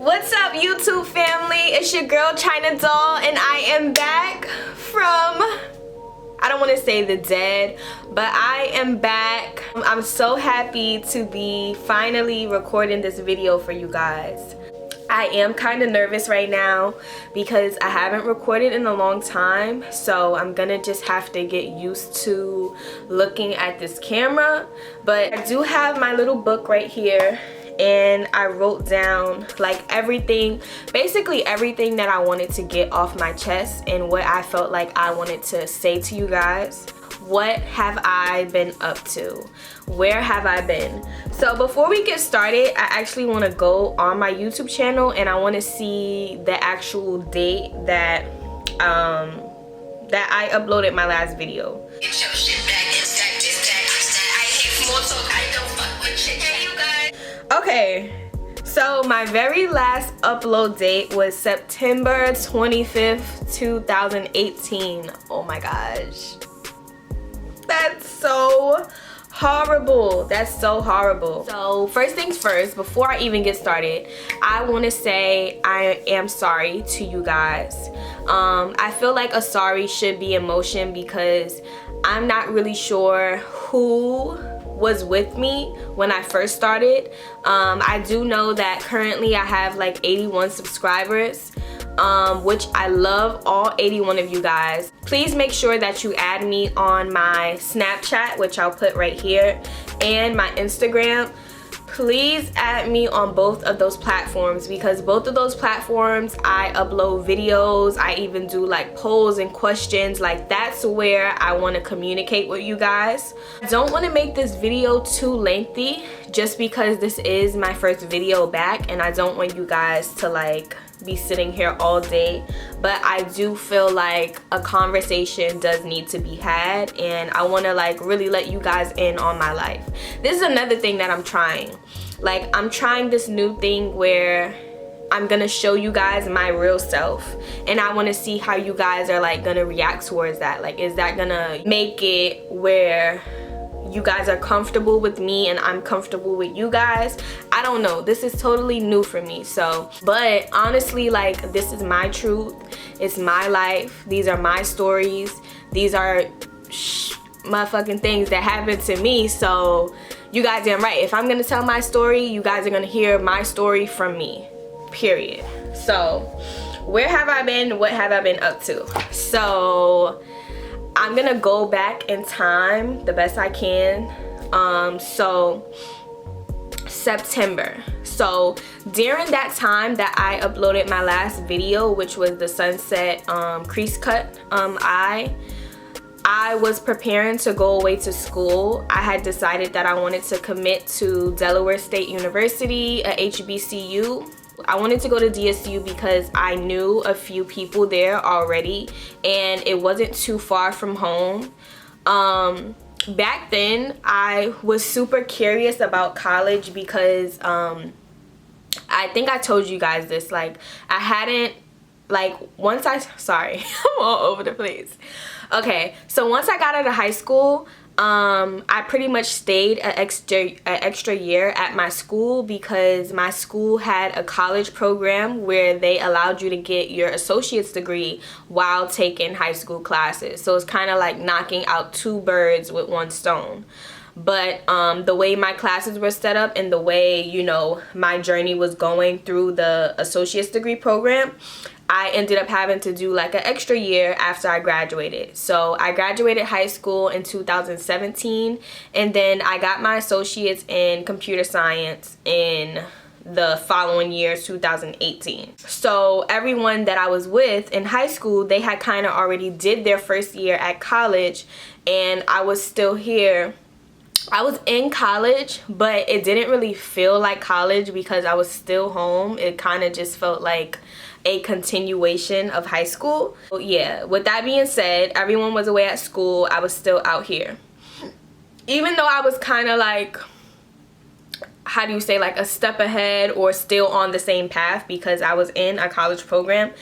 What's up, YouTube family? It's your girl China Doll, and I am back from, I don't want to say the dead, but I am back. I'm so happy to be finally recording this video for you guys. I am kind of nervous right now because I haven't recorded in a long time, so I'm gonna just have to get used to looking at this camera. But I do have my little book right here, and I wrote down like everything, basically everything that I wanted to get off my chest and what I felt like I wanted to say to you guys. What have I been up to? Where have I been? So before we get started, I actually want to go on my YouTube channel and I want to see the actual date that I uploaded my last video. Okay, so my very last upload date was September 25th, 2018. Oh my gosh. That's so horrible. That's so horrible. So first things first, before I even get started, I want to say I am sorry to you guys. I feel like a sorry should be in motion because I'm not really sure who was with me when I first started. I do know that currently I have like 81 subscribers, which I love all 81 of you guys. Please make sure that you add me on my Snapchat, which I'll put right here, and my Instagram. Please add me on both of those platforms because both of those platforms I upload videos. I even do like polls and questions. Like, that's where I want to communicate with you guys. I don't want to make this video too lengthy just because this is my first video back and I don't want you guys to like be sitting here all day, but I do feel like a conversation does need to be had and I want to like really let you guys in on my life. This is another thing that I'm trying. Like, I'm trying this new thing where I'm gonna show you guys my real self and I want to see how you guys are like gonna react towards that. Like, is that gonna make it where you guys are comfortable with me and I'm comfortable with you guys? I don't know. This is totally new for me. So, but honestly, like, this is my truth. It's my life. These are my stories. These are motherfucking things that happened to me. So you guys are right. If I'm gonna tell my story, you guys are gonna hear my story from me, period. So where have I been? What have I been up to? So I'm gonna go back in time the best I can. So September. So during that time that I uploaded my last video, which was the sunset crease cut, I was preparing to go away to school. I had decided that I wanted to commit to Delaware State University, a HBCU. I wanted to go to DSU because I knew a few people there already and it wasn't too far from home. Back then I was super curious about college because I think I told you guys this, like I hadn't, like, once sorry, I'm all over the place. Okay, so once I got out of high school, I pretty much stayed an extra year at my school because my school had a college program where they allowed you to get your associate's degree while taking high school classes. So it's kind of like knocking out two birds with one stone. But the way my classes were set up and the way, you know, my journey was going through the associate's degree program, I ended up having to do like an extra year after I graduated. So I graduated high school in 2017 and then I got my associates in computer science in the following year, 2018. So everyone that I was with in high school, they had kind of already did their first year at college and I was still here. I was in college, but it didn't really feel like college because I was still home. It kind of just felt like a continuation of high school. So yeah, with that being said, everyone was away at school. I was still out here. Even though I was kind of like, how do you say, like a step ahead or still on the same path because I was in a college program,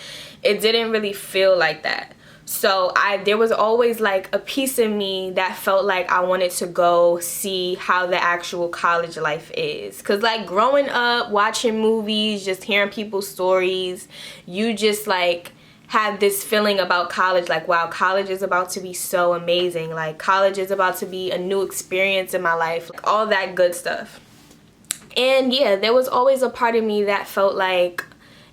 it didn't really feel like that. So there was always like a piece of me that felt like I wanted to go see how the actual college life is. Because like growing up, watching movies, just hearing people's stories, you just like have this feeling about college, like, wow, college is about to be so amazing. Like college is about to be a new experience in my life, like, all that good stuff. And yeah, there was always a part of me that felt like,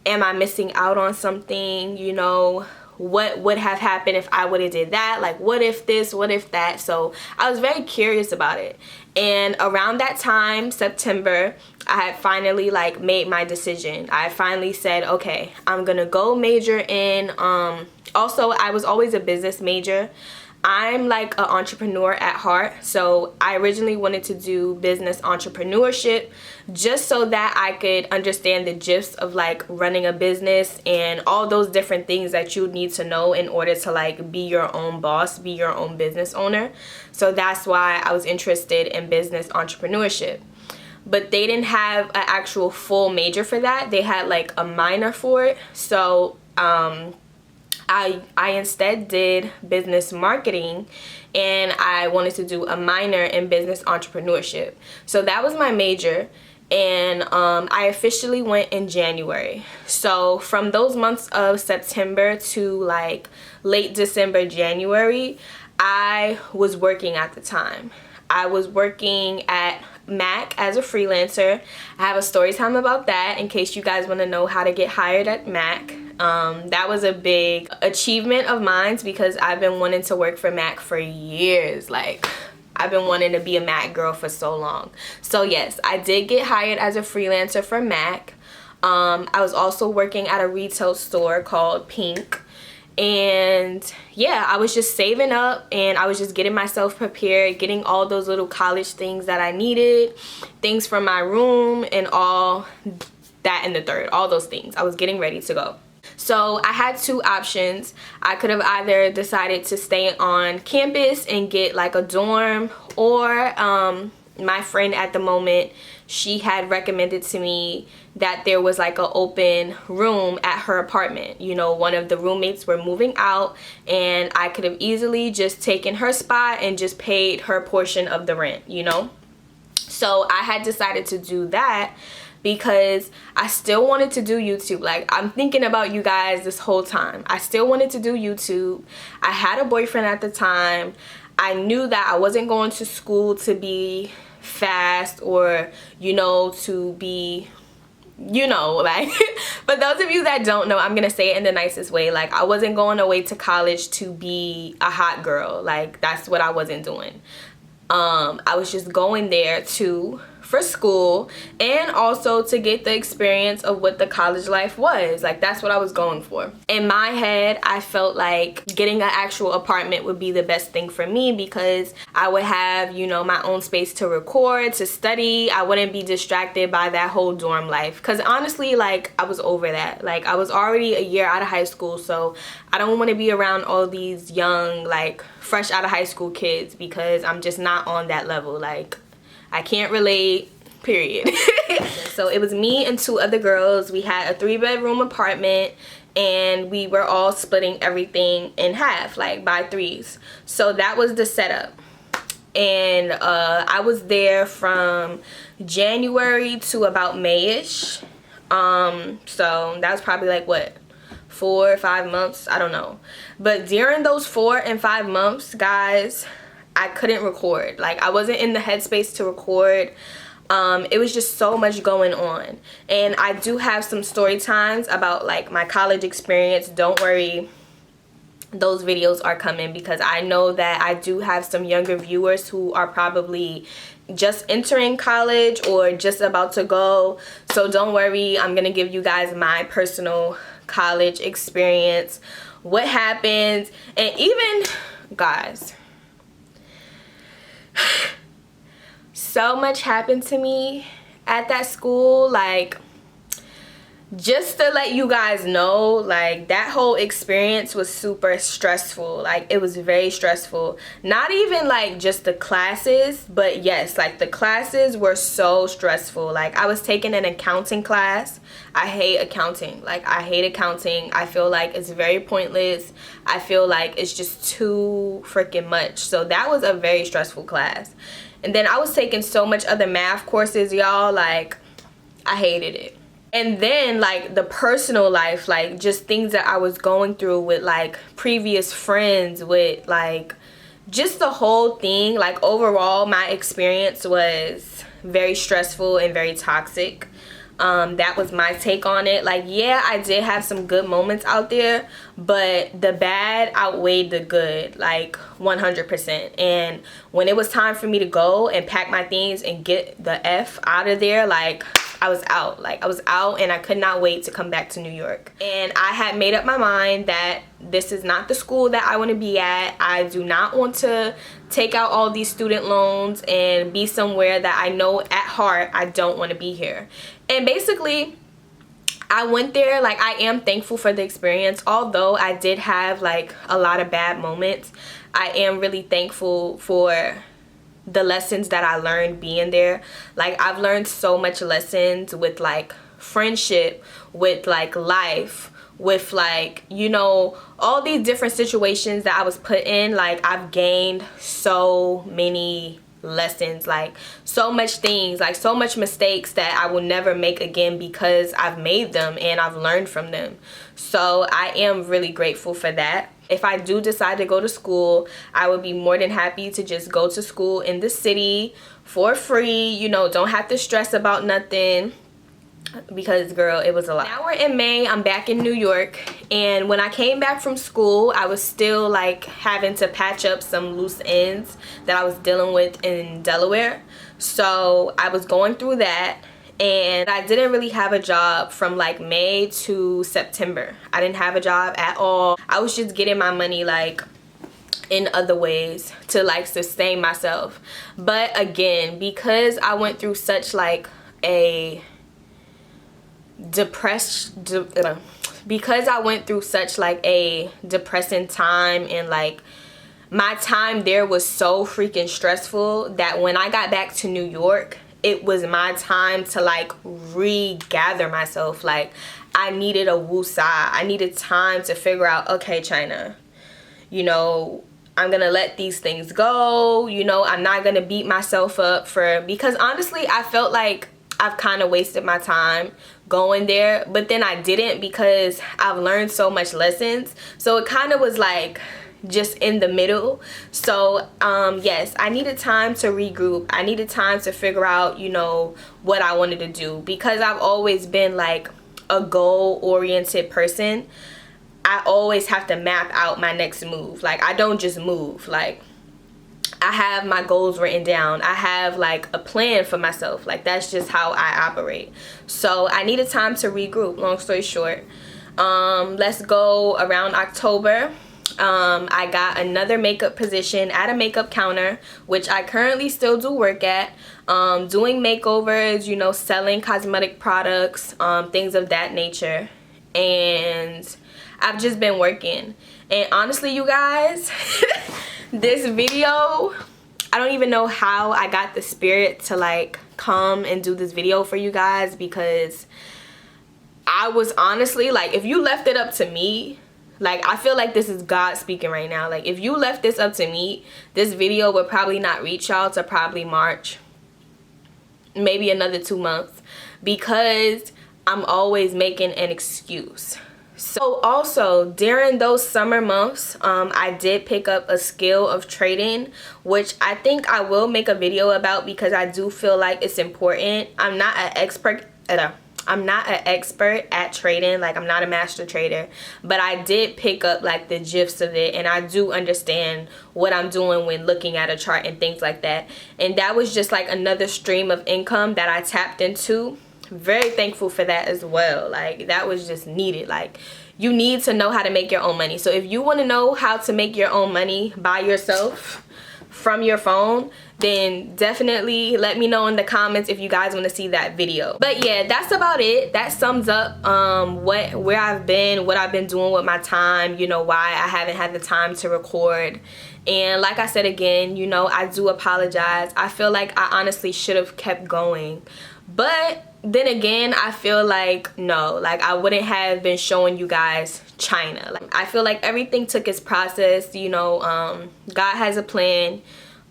am I missing out on something? You know, what would have happened if I would have did that? Like, what if this, what if that? So I was very curious about it. And around that time, September, I had finally like made my decision. I finally said, okay, I'm gonna go major in, also I was always a business major. I'm like an entrepreneur at heart, so I originally wanted to do business entrepreneurship just so that I could understand the gist of like running a business and all those different things that you need to know in order to like be your own boss, be your own business owner. So that's why I was interested in business entrepreneurship. But they didn't have an actual full major for that. They had like a minor for it. So I instead did business marketing, and I wanted to do a minor in business entrepreneurship. So that was my major, and I officially went in January. So from those months of September to like late December, January, I was working at the time. I was working at Backkk as a freelancer. I have a story time about that in case you guys want to know how to get hired at Backkk. That was a big achievement of mine because I've been wanting to work for Backkk for years. Like, I've been wanting to be a Backkk girl for so long. So yes, I did get hired as a freelancer for Backkk. I was also working at a retail store called Pink. And yeah, I was just saving up and I was just getting myself prepared, getting all those little college things that I needed, things from my room and all that and the third, all those things. I was getting ready to go. So I had two options. I could have either decided to stay on campus and get like a dorm, or my friend at the moment, she had recommended to me that there was like an open room at her apartment. You know, one of the roommates were moving out and I could have easily just taken her spot and just paid her portion of the rent, you know? So I had decided to do that because I still wanted to do YouTube. Like, I'm thinking about you guys this whole time. I still wanted to do YouTube. I had a boyfriend at the time. I knew that I wasn't going to school to be fast or, you know, to be, you know, like, but those of you that don't know, I'm gonna say it in the nicest way. Like, I wasn't going away to college to be a hot girl. Like, that's what I wasn't doing. I was just going there for school and also to get the experience of what the college life was. Like, that's what I was going for. In my head, I felt like getting an actual apartment would be the best thing for me because I would have, you know, my own space to record, to study. I wouldn't be distracted by that whole dorm life. Because honestly, like, I was over that. Like, I was already a year out of high school, so I don't want to be around all these young, like, fresh out of high school kids because I'm just not on that level. Like, I can't relate, period. So it was me and two other girls. We had a 3-bedroom apartment and we were all splitting everything in half, like by threes. So that was the setup. And I was there from January to about May-ish. So that was probably like, what, 4 or 5 months? I don't know. But during those 4 and 5 months, guys, I couldn't record. Like, I wasn't in the headspace to record. It was just so much going on. And I do have some story times about like my college experience. Don't worry, those videos are coming because I know that I do have some younger viewers who are probably just entering college or just about to go. So don't worry, I'm gonna give you guys my personal college experience, what happened, and even, guys, so much happened to me at that school. Like, just to let you guys know, like, that whole experience was super stressful. Like, it was very stressful. Not even like just the classes, but yes, like the classes were so stressful. Like, I was taking an accounting class. I hate accounting. Like, I hate accounting. I feel like it's very pointless. I feel like it's just too freaking much. So that was a very stressful class. And then I was taking so much other math courses, y'all. Like, I hated it. And then, like, the personal life, like, just things that I was going through with, like, previous friends, with, like, just the whole thing. Like, overall, my experience was very stressful and very toxic. That was my take on it. Like, yeah, I did have some good moments out there, but the bad outweighed the good, like 100%. And when it was time for me to go and pack my things and get the F out of there, like, I was out. Like, I was out, and I could not wait to come back to New York. And I had made up my mind that this is not the school that I want to be at. I do not want to take out all these student loans and be somewhere that I know at heart I don't want to be here. And basically, I went there. Like, I am thankful for the experience. Although I did have, like, a lot of bad moments, I am really thankful for the lessons that I learned being there. Like, I've learned so much lessons with, like, friendship, with, like, life, with, like, you know, all these different situations that I was put in. Like, I've gained so many lessons, like, so much things, like, so much mistakes that I will never make again because I've made them and I've learned from them. So I am really grateful for that. If I do decide to go to school, I would be more than happy to just go to school in the city for free. You know, don't have to stress about nothing, because, girl, it was a lot. Now we're in May. I'm back in New York, and when I came back from school, I was still, like, having to patch up some loose ends that I was dealing with in Delaware. So I was going through that, and I didn't really have a job from, like, May to September. I didn't have a job at all. I was just getting my money, like, in other ways to, like, sustain myself. But again, because I went through such, like, a because I went through such, like, a depressing time, and, like, my time there was so freaking stressful that when I got back to New York, it was my time to, like, regather myself. Like, I needed a woosah. I needed time to figure out, okay, China, you know, I'm gonna let these things go. You know, I'm not gonna beat myself up because honestly, I felt like I've kind of wasted my time going there, but then I didn't, because I've learned so much lessons. So it kind of was like just in the middle. So yes, I needed time to regroup. I needed time to figure out, you know, what I wanted to do, because I've always been, like, a goal-oriented person. I always have to map out my next move. Like, I don't just move. Like, I have my goals written down. I have, like, a plan for myself. Like, that's just how I operate. So I needed time to regroup, long story short. Let's go around October. I got another makeup position at a makeup counter, which I currently still do work at, doing makeovers, you know, selling cosmetic products, things of that nature. And I've just been working. And honestly, you guys, this video, I don't even know how I got the spirit to, like, come and do this video for you guys, because I was honestly, like, if you left it up to me, like, I feel like this is God speaking right now. Like, if you left this up to me, this video would probably not reach y'all to probably March, maybe another 2 months, because I'm always making an excuse. So also, during those summer months, I did pick up a skill of trading, which I think I will make a video about, because I do feel like it's important. I'm not an expert at trading. Like, I'm not a master trader, but I did pick up, like, the gist of it, and I do understand what I'm doing when looking at a chart and things like that. And that was just, like, another stream of income that I tapped into. Very thankful for that as well. Like, that was just needed. Like, you need to know how to make your own money. So if you want to know how to make your own money by yourself, from your phone, then definitely let me know in the comments if you guys want to see that video. But yeah, that's about it. That sums up where I've been, what I've been doing with my time, you know, why I haven't had the time to record. And like I said again, you know, I do apologize. I feel like I honestly should have kept going, but then again, I feel like no, like I wouldn't have been showing you guys China. Like, I feel like everything took its process, you know. God has a plan,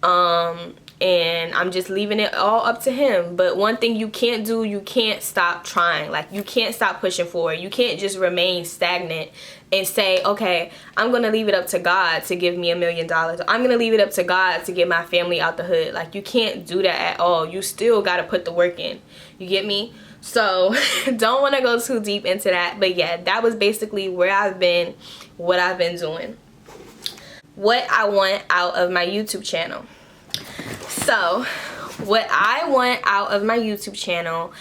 and I'm just leaving it all up to him. But one thing you can't do, you can't stop trying. Like, you can't stop pushing forward. You can't just remain stagnant and say, okay, I'm gonna leave it up to God to give me $1 million. I'm gonna leave it up to God to get my family out the hood. Like, you can't do that at all. You still gotta put the work in. You get me? So don't want to go too deep into that, but yeah, that was basically where I've been, what I've been doing, what I want out of my YouTube channel. So what I want out of my YouTube channel,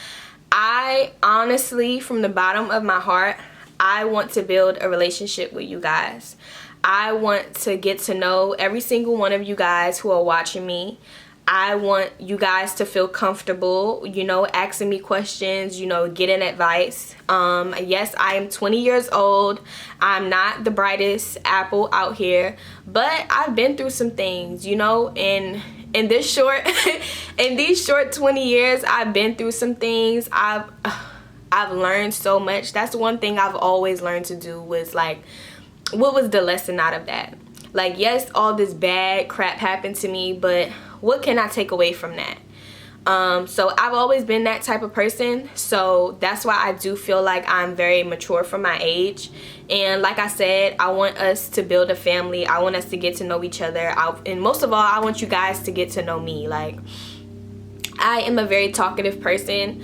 I honestly, from the bottom of my heart, I want to build a relationship with you guys. I want to get to know every single one of you guys who are watching me. I want you guys to feel comfortable, you know, asking me questions, you know, getting advice. Yes, I am 20 years old. I'm not the brightest apple out here, but I've been through some things, you know, and in this short, in these short 20 years, I've been through some things. I've learned so much. That's one thing I've always learned to do, was like, what was the lesson out of that? Like, yes, all this bad crap happened to me, but what can I take away from that? So I've always been that type of person, so that's why I do feel like I'm very mature for my age. And like I said, I want us to build a family. I want us to get to know each other. And most of all, I want you guys to get to know me. Like, I am a very talkative person.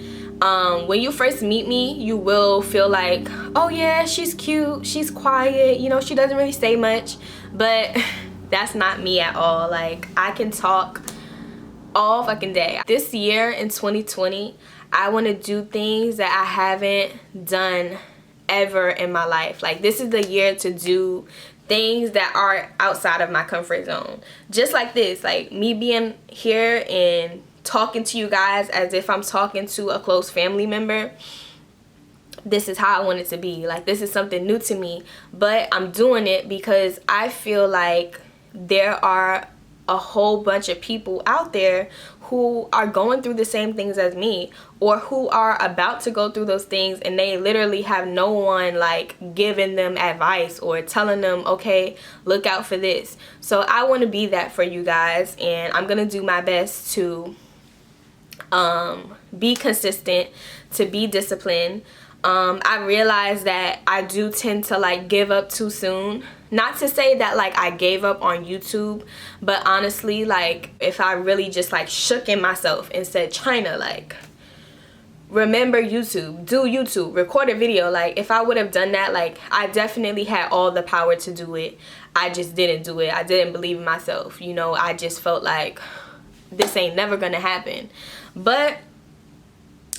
When you first meet me, you will feel like, oh yeah, she's cute, she's quiet, you know, she doesn't really say much, but that's not me at all. Like, I can talk all fucking day. This year in 2020, I want to do things that I haven't done ever in my life. Like, this is the year to do things that are outside of my comfort zone. Just like this, like me being here and talking to you guys as if I'm talking to a close family member. This is how I want it to be. Like, this is something new to me, but I'm doing it because I feel like there are a whole bunch of people out there who are going through the same things as me, or who are about to go through those things, and they literally have no one like giving them advice or telling them, okay, look out for this. So I want to be that for you guys, and I'm gonna do my best to be consistent, to be disciplined. I realize that I do tend to like give up too soon. Not to say that like I gave up on YouTube, but honestly, like, if I really just like shook in myself and said, China, like, remember YouTube, do YouTube, record a video. Like, if I would have done that, like, I definitely had all the power to do it. I just didn't do it. I didn't believe in myself, you know. I just felt like this ain't never gonna happen. But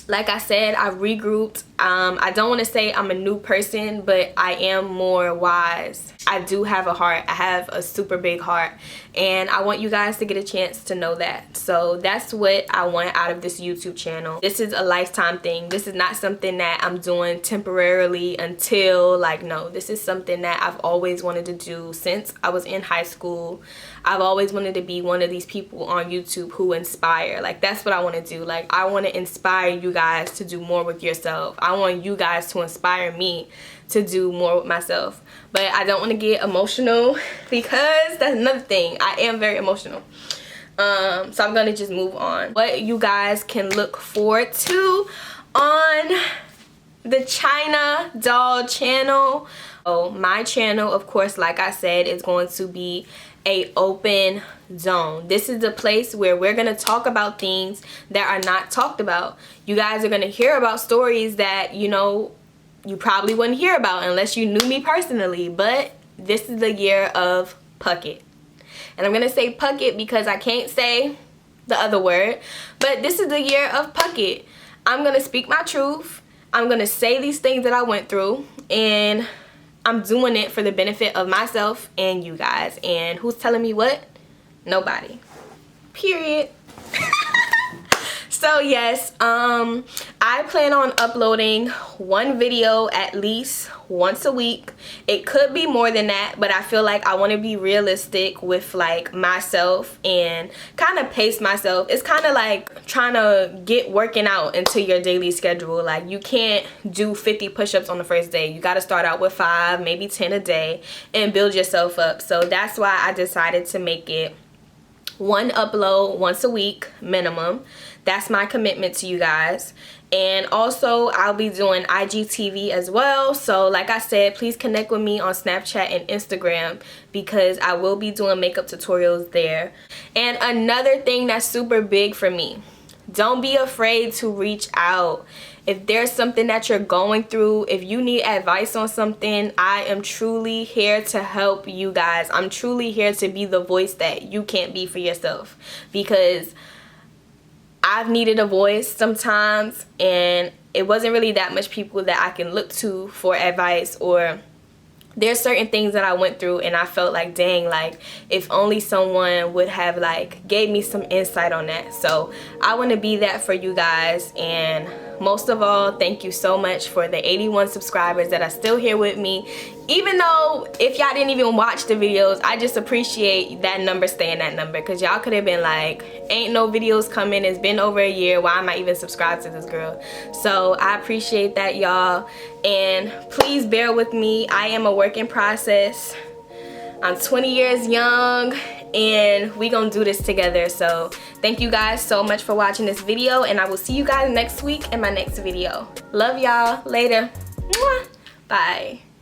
like I said, I regrouped. I don't want to say I'm a new person, but I am more wise. I do have a heart. I have a super big heart, and I want you guys to get a chance to know that. So that's what I want out of this YouTube channel. This is a lifetime thing. This is not something that I'm doing temporarily until, like, no, this is something that I've always wanted to do since I was in high school. I've always wanted to be one of these people on YouTube who inspire. Like, that's what I want to do. Like, I want to inspire you guys to do more with yourself. I want you guys to inspire me to do more with myself. But I don't want to get emotional, because that's another thing. I am very emotional. So I'm going to just move on. What you guys can look forward to on the China Doll channel. Oh, my channel, of course, like I said, is going to be a open zone. This is the place where we're going to talk about things that are not talked about. You guys are going to hear about stories that, you know, you probably wouldn't hear about unless you knew me personally. But this is the year of Backkk. And I'm going to say Backkk because I can't say the other word. But this is the year of Backkk. I'm going to speak my truth. I'm going to say these things that I went through. And I'm doing it for the benefit of myself and you guys. And who's telling me what? Nobody. Period. So yes, I plan on uploading one video at least once a week. It could be more than that, but I feel like I want to be realistic with like myself and kind of pace myself. It's kind of like trying to get working out into your daily schedule. Like you can't do 50 push-ups on the first day. You got to start out with 5, maybe 10 a day and build yourself up. So that's why I decided to make it one upload once a week minimum. That's my commitment to you guys. And also I'll be doing IGTV as well. So like I said, please connect with me on Snapchat and Instagram because I will be doing makeup tutorials there. And another thing that's super big for me, don't be afraid to reach out. If there's something that you're going through, if you need advice on something, I am truly here to help you guys. I'm truly here to be the voice that you can't be for yourself, because I've needed a voice sometimes and it wasn't really that much people that I can look to for advice, or there's certain things that I went through and I felt like, dang, like if only someone would have like gave me some insight on that. So I want to be that for you guys. And most of all, thank you so much for the 81 subscribers that are still here with me. Even though if y'all didn't even watch the videos, I just appreciate that number staying that number, because y'all could have been like, ain't no videos coming, it's been over a year, why am I even subscribed to this girl? So I appreciate that, y'all, and please bear with me. I am a work in process. I'm 20 years young and we gonna do this together. So thank you guys so much for watching this video, and I will see you guys next week in my next video. Love y'all. Later. Mwah. Bye.